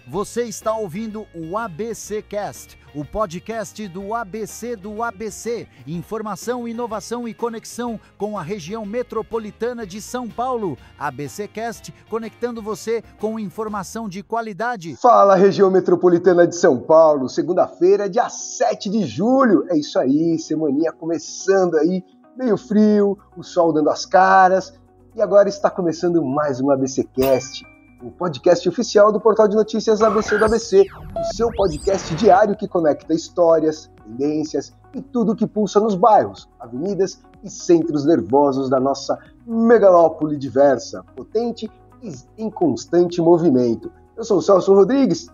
Você está ouvindo o ABC Cast, o podcast do ABC. Informação, inovação e conexão com a região metropolitana de São Paulo. ABC Cast, conectando você com informação de qualidade. Fala, região metropolitana de São Paulo. Segunda-feira, dia 7 de julho. É isso aí, semaninha começando aí, meio frio, o sol dando as caras. E agora está começando mais um ABC Cast, o podcast oficial do portal de notícias ABC do ABC, o seu podcast diário que conecta histórias, tendências e tudo que pulsa nos bairros, avenidas e centros nervosos da nossa megalópole diversa, potente e em constante movimento. Eu sou o Celso Rodrigues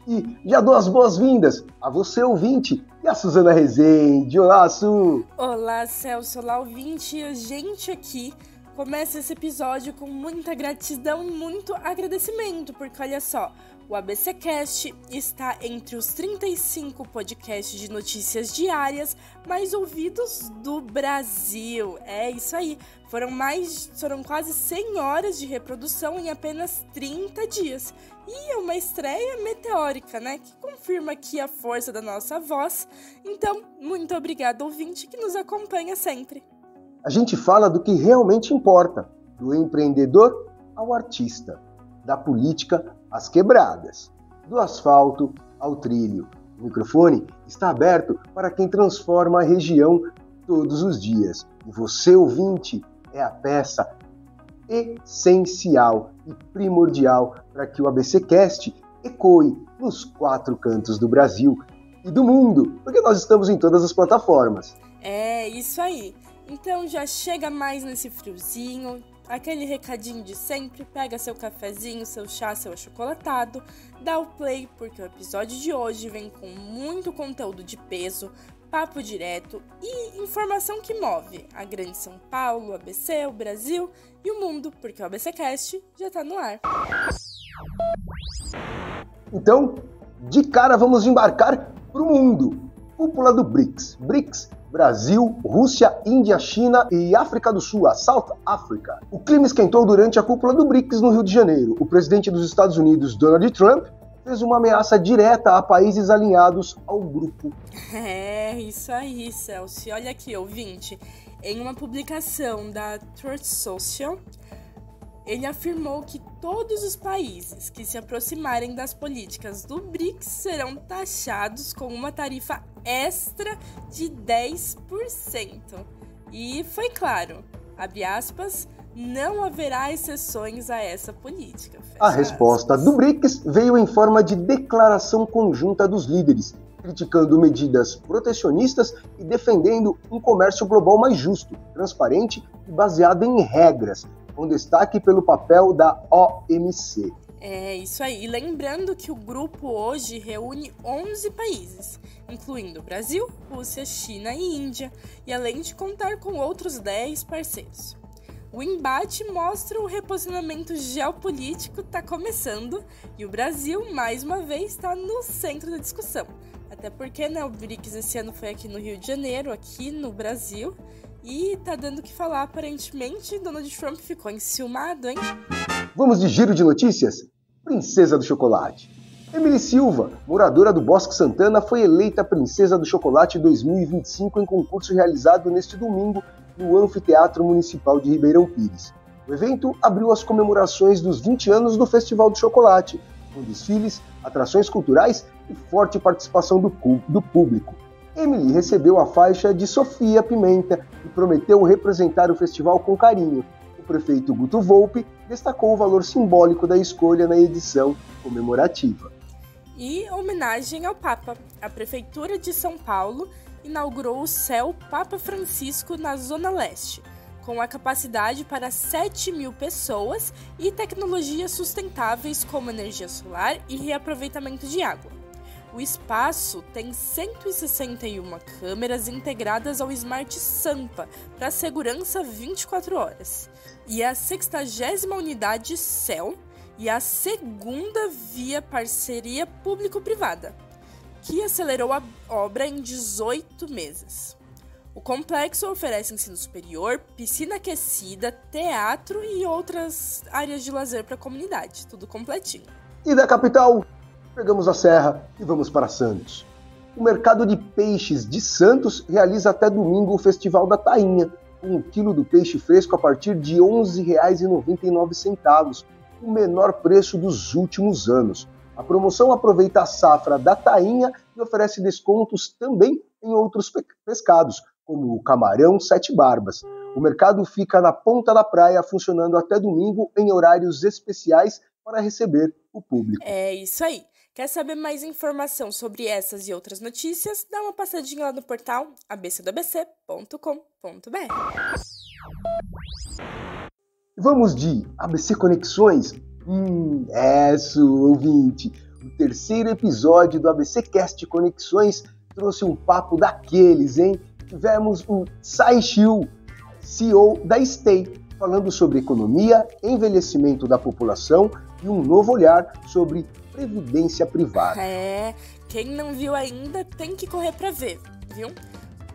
e já dou as boas-vindas a você, ouvinte, e a Suzana Rezende. Olá, Su! Olá, Celso. Olá, ouvinte. A gente aqui começa esse episódio com muita gratidão e muito agradecimento, porque olha só, o ABC Cast está entre os 35 podcasts de notícias diárias mais ouvidos do Brasil. É isso aí, foram quase 100 horas de reprodução em apenas 30 dias. E é uma estreia meteórica, né, que confirma aqui a força da nossa voz. Então, muito obrigada, ouvinte, que nos acompanha sempre. A gente fala do que realmente importa, do empreendedor ao artista, da política às quebradas, do asfalto ao trilho. O microfone está aberto para quem transforma a região todos os dias. E você, ouvinte, é a peça essencial e primordial para que o ABC Cast ecoe nos 4 cantos do Brasil e do mundo, porque nós estamos em todas as plataformas. É isso aí. Então já chega mais nesse friozinho, aquele recadinho de sempre, pega seu cafezinho, seu chá, seu achocolatado, dá o play, porque o episódio de hoje vem com muito conteúdo de peso, papo direto e informação que move a grande São Paulo, o ABC, o Brasil e o mundo, porque o ABC Cast já tá no ar. Então, de cara vamos embarcar pro mundo. Cúpula do BRICS. BRICS, Brasil, Rússia, Índia, China e África do Sul, a South Africa. O clima esquentou durante a cúpula do BRICS no Rio de Janeiro. O presidente dos Estados Unidos, Donald Trump, fez uma ameaça direta a países alinhados ao grupo. É, isso aí, Celso. Olha aqui, ouvinte. Em uma publicação da Truth Social, ele afirmou que todos os países que se aproximarem das políticas do BRICS serão taxados com uma tarifa extra de 10%. E foi claro, abre aspas, não haverá exceções a essa política. A resposta do BRICS veio em forma de declaração conjunta dos líderes, criticando medidas protecionistas e defendendo um comércio global mais justo, transparente e baseado em regras, com destaque pelo papel da OMC. É isso aí. E lembrando que o grupo hoje reúne 11 países, incluindo Brasil, Rússia, China e Índia, e além de contar com outros 10 parceiros. O embate mostra o reposicionamento geopolítico está começando e o Brasil, mais uma vez, está no centro da discussão. Até porque, né, o BRICS esse ano foi aqui no Rio de Janeiro, aqui no Brasil, e tá dando o que falar, aparentemente. Donald Trump ficou enciumado, hein? Vamos de giro de notícias? Princesa do Chocolate. Emily Silva, moradora do Bosque Santana, foi eleita Princesa do Chocolate 2025 em concurso realizado neste domingo no Anfiteatro Municipal de Ribeirão Pires. O evento abriu as comemorações dos 20 anos do Festival do Chocolate, com desfiles, atrações culturais e forte participação do público. Emily recebeu a faixa de Sofia Pimenta e prometeu representar o festival com carinho. O prefeito Guto Volpi destacou o valor simbólico da escolha na edição comemorativa. E homenagem ao Papa. A Prefeitura de São Paulo inaugurou o Céu Papa Francisco na Zona Leste, com a capacidade para 7.000 pessoas e tecnologias sustentáveis como energia solar e reaproveitamento de água. O espaço tem 161 câmeras integradas ao Smart Sampa para segurança 24 horas. E a 60ª unidade CEL e a segunda via parceria público-privada, que acelerou a obra em 18 meses. O complexo oferece ensino superior, piscina aquecida, teatro e outras áreas de lazer para a comunidade, tudo completinho. E da capital, pegamos a serra e vamos para Santos. O mercado de peixes de Santos realiza até domingo o Festival da Tainha, com o quilo do peixe fresco a partir de R$ 11,99, o menor preço dos últimos anos. A promoção aproveita a safra da tainha e oferece descontos também em outros pescados, como o camarão sete barbas. O mercado fica na ponta da praia, funcionando até domingo em horários especiais para receber o público. É isso aí. Quer saber mais informação sobre essas e outras notícias? Dá uma passadinha lá no portal abcdoabc.com.br. Vamos de ABC Conexões? Ouvinte! O terceiro episódio do ABCcast Conexões trouxe um papo daqueles, hein? Tivemos o Sai Chiu, CEO da Stay, falando sobre economia, envelhecimento da população e um novo olhar sobre previdência privada. Quem não viu ainda tem que correr para ver, viu?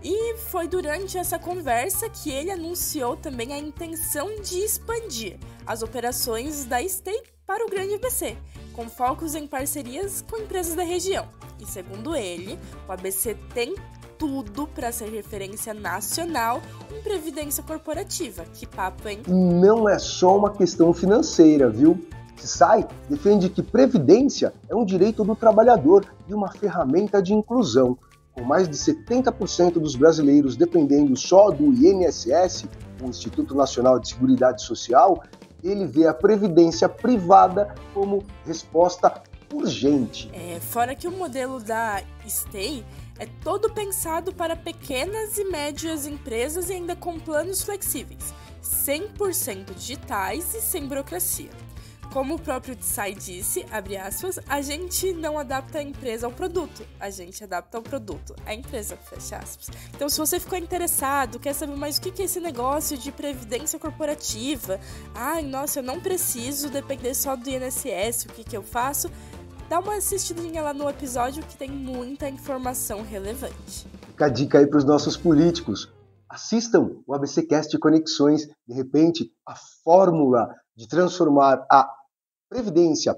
E foi durante essa conversa que ele anunciou também a intenção de expandir as operações da Stay para o Grande ABC, com focos em parcerias com empresas da região. E segundo ele, o ABC tem tudo para ser referência nacional em previdência corporativa. Que papo, hein? Não é só uma questão financeira, viu? SAI defende que previdência é um direito do trabalhador e uma ferramenta de inclusão. Com mais de 70% dos brasileiros dependendo só do INSS, o Instituto Nacional de Seguridade Social, ele vê a previdência privada como resposta urgente. Fora que o modelo da Stay é todo pensado para pequenas e médias empresas e ainda com planos flexíveis, 100% digitais e sem burocracia. Como o próprio Tsai disse, abre aspas, a gente não adapta a empresa ao produto, a gente adapta o produto à empresa, fecha aspas. Então, se você ficou interessado, quer saber mais o que é esse negócio de previdência corporativa, nossa, eu não preciso depender só do INSS, o que eu faço? Dá uma assistidinha lá no episódio que tem muita informação relevante. Fica a dica aí para os nossos políticos. Assistam o ABCcast Conexões, de repente, a fórmula de transformar a previdência,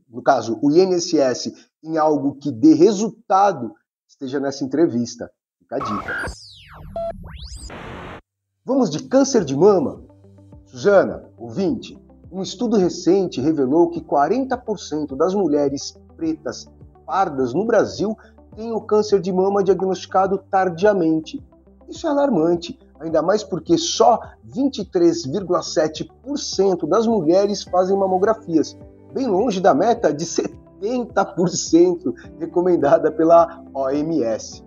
no caso o INSS, em algo que dê resultado, esteja nessa entrevista. Fica a dica. Vamos de câncer de mama? Suzana, ouvinte, um estudo recente revelou que 40% das mulheres pretas pardas no Brasil têm o câncer de mama diagnosticado tardiamente. Isso é alarmante, ainda mais porque só 23,7% das mulheres fazem mamografias, bem longe da meta de 70% recomendada pela OMS,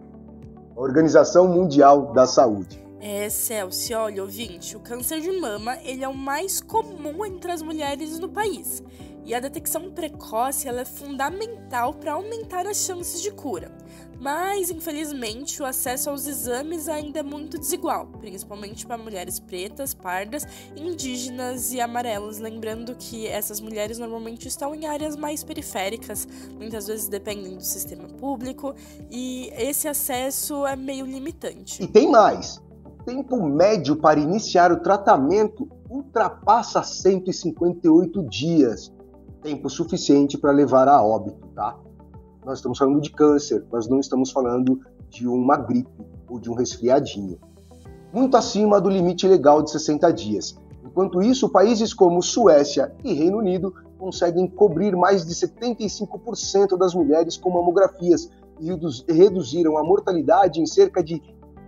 a Organização Mundial da Saúde. Celso, olha, ouvinte, o câncer de mama ele é o mais comum entre as mulheres no país. E a detecção precoce ela é fundamental para aumentar as chances de cura. Mas, infelizmente, o acesso aos exames ainda é muito desigual, principalmente para mulheres pretas, pardas, indígenas e amarelas. Lembrando que essas mulheres normalmente estão em áreas mais periféricas, muitas vezes dependem do sistema público, e esse acesso é meio limitante. E tem mais! O tempo médio para iniciar o tratamento ultrapassa 158 dias. Tempo suficiente para levar a óbito, tá? Nós estamos falando de câncer, nós não estamos falando de uma gripe ou de um resfriadinho. Muito acima do limite legal de 60 dias. Enquanto isso, países como Suécia e Reino Unido conseguem cobrir mais de 75% das mulheres com mamografias e reduziram a mortalidade em cerca de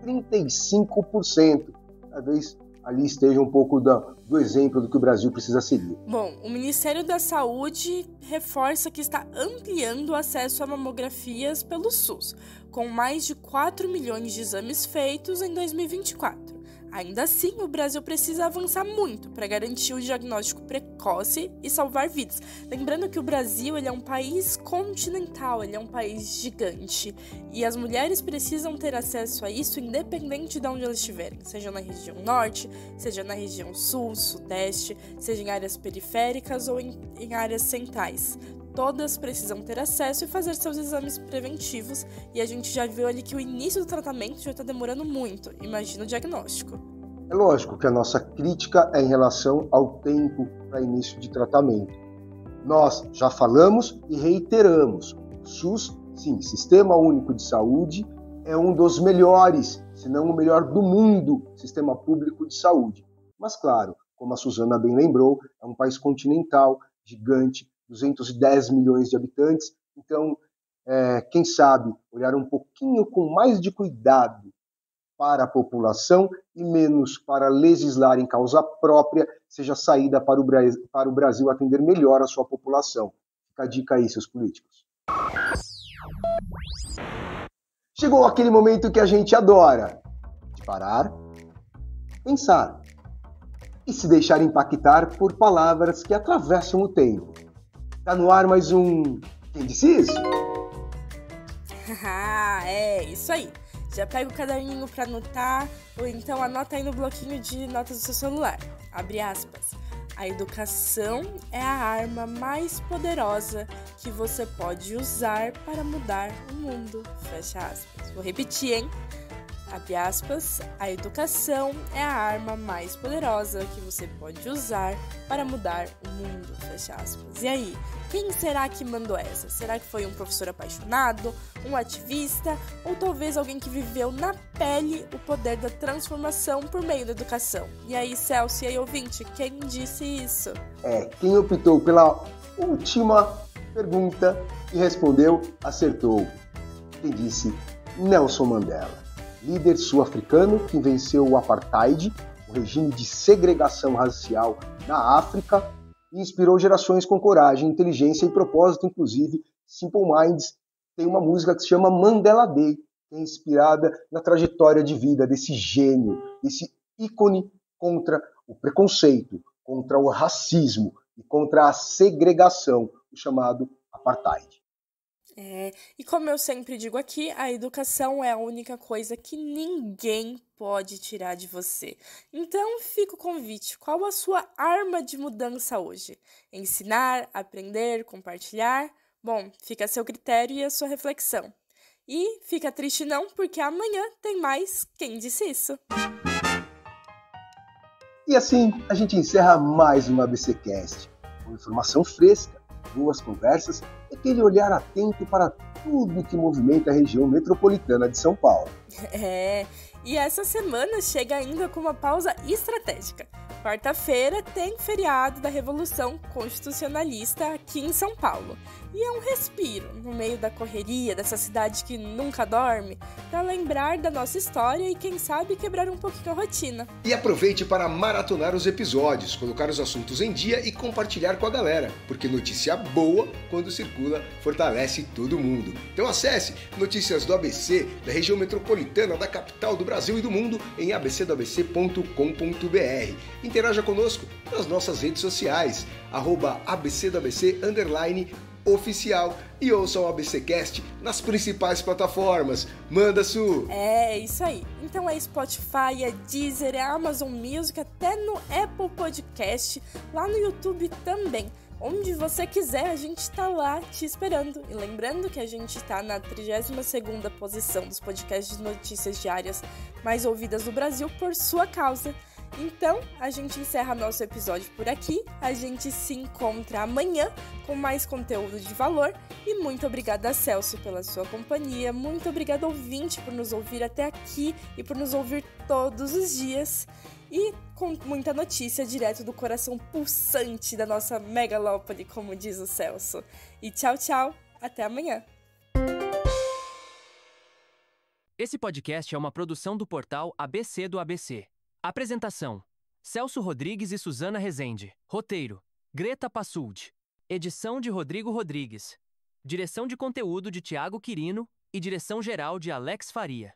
35%. Talvez ali esteja um pouco do exemplo do que o Brasil precisa seguir. Bom, o Ministério da Saúde reforça que está ampliando o acesso a mamografias pelo SUS, com mais de 4 milhões de exames feitos em 2024. Ainda assim, o Brasil precisa avançar muito para garantir o diagnóstico precoce e salvar vidas. Lembrando que o Brasil ele é um país continental, ele é um país gigante. E as mulheres precisam ter acesso a isso independente de onde elas estiverem. Seja na região norte, seja na região sul, sudeste, seja em áreas periféricas ou em áreas centrais. Todas precisam ter acesso e fazer seus exames preventivos, e a gente já viu ali que o início do tratamento já está demorando muito, imagina o diagnóstico. É lógico que a nossa crítica é em relação ao tempo para início de tratamento. Nós já falamos e reiteramos, o SUS, sim, Sistema Único de Saúde, é um dos melhores, se não o melhor do mundo, sistema público de saúde. Mas claro, como a Suzana bem lembrou, é um país continental, gigante, 210 milhões de habitantes, então, quem sabe, olhar um pouquinho com mais de cuidado para a população e menos para legislar em causa própria, seja saída para o Brasil atender melhor a sua população. Fica a dica aí, seus políticos. Chegou aquele momento que a gente adora, de parar, pensar e se deixar impactar por palavras que atravessam o tempo. Tá no ar mais um Quem Disse Isso? É isso aí. Já pega o caderninho para anotar, ou então anota aí no bloquinho de notas do seu celular. Abre aspas. A educação é a arma mais poderosa que você pode usar para mudar o mundo. Fecha aspas. Vou repetir, hein? Abre aspas. A educação é a arma mais poderosa que você pode usar para mudar o mundo. Fecha aspas. E aí? Quem será que mandou essa? Será que foi um professor apaixonado, um ativista ou talvez alguém que viveu na pele o poder da transformação por meio da educação? E aí, Celso, e aí, ouvinte, quem disse isso? Quem optou pela última pergunta e respondeu, acertou. Quem disse Nelson Mandela, líder sul-africano que venceu o apartheid, o regime de segregação racial na África, e inspirou gerações com coragem, inteligência e propósito. Inclusive, Simple Minds tem uma música que se chama Mandela Day, que é inspirada na trajetória de vida desse gênio, desse ícone contra o preconceito, contra o racismo e contra a segregação, o chamado apartheid. E como eu sempre digo aqui, a educação é a única coisa que ninguém pode tirar de você. Então, fica o convite. Qual a sua arma de mudança hoje? Ensinar, aprender, compartilhar? Bom, fica a seu critério e a sua reflexão. E fica triste não, porque amanhã tem mais Quem Disse Isso? E assim, a gente encerra mais uma ABCcast, com informação fresca, boas conversas e aquele olhar atento para tudo que movimenta a região metropolitana de São Paulo. E essa semana chega ainda com uma pausa estratégica. Quarta-feira tem feriado da Revolução Constitucionalista aqui em São Paulo. E é um respiro no meio da correria dessa cidade que nunca dorme, para lembrar da nossa história e quem sabe quebrar um pouquinho a rotina. E aproveite para maratonar os episódios, colocar os assuntos em dia e compartilhar com a galera, porque notícia boa, quando circula, fortalece todo mundo. Então acesse Notícias do ABC, da região metropolitana, da capital do Brasil e do mundo, em abcdoabc.com.br. Interaja conosco nas nossas redes sociais, @abcdoabc_, oficial, e ouçam o ABCcast nas principais plataformas. Manda, Su! É isso aí. Então é Spotify, é Deezer, é Amazon Music, até no Apple Podcast, lá no YouTube também. Onde você quiser, a gente tá lá te esperando. E lembrando que a gente tá na 32ª posição dos podcasts de notícias diárias mais ouvidas do Brasil por sua causa. Então, a gente encerra nosso episódio por aqui. A gente se encontra amanhã com mais conteúdo de valor. E muito obrigada, Celso, pela sua companhia. Muito obrigada, ouvinte, por nos ouvir até aqui e por nos ouvir todos os dias. E com muita notícia direto do coração pulsante da nossa megalópole, como diz o Celso. E tchau, tchau. Até amanhã. Esse podcast é uma produção do portal ABC do ABC. Apresentação: Celso Rodrigues e Suzana Rezende. Roteiro: Greta Passuldi. Edição de Rodrigo Rodrigues. Direção de conteúdo de Tiago Quirino e direção geral de Alex Faria.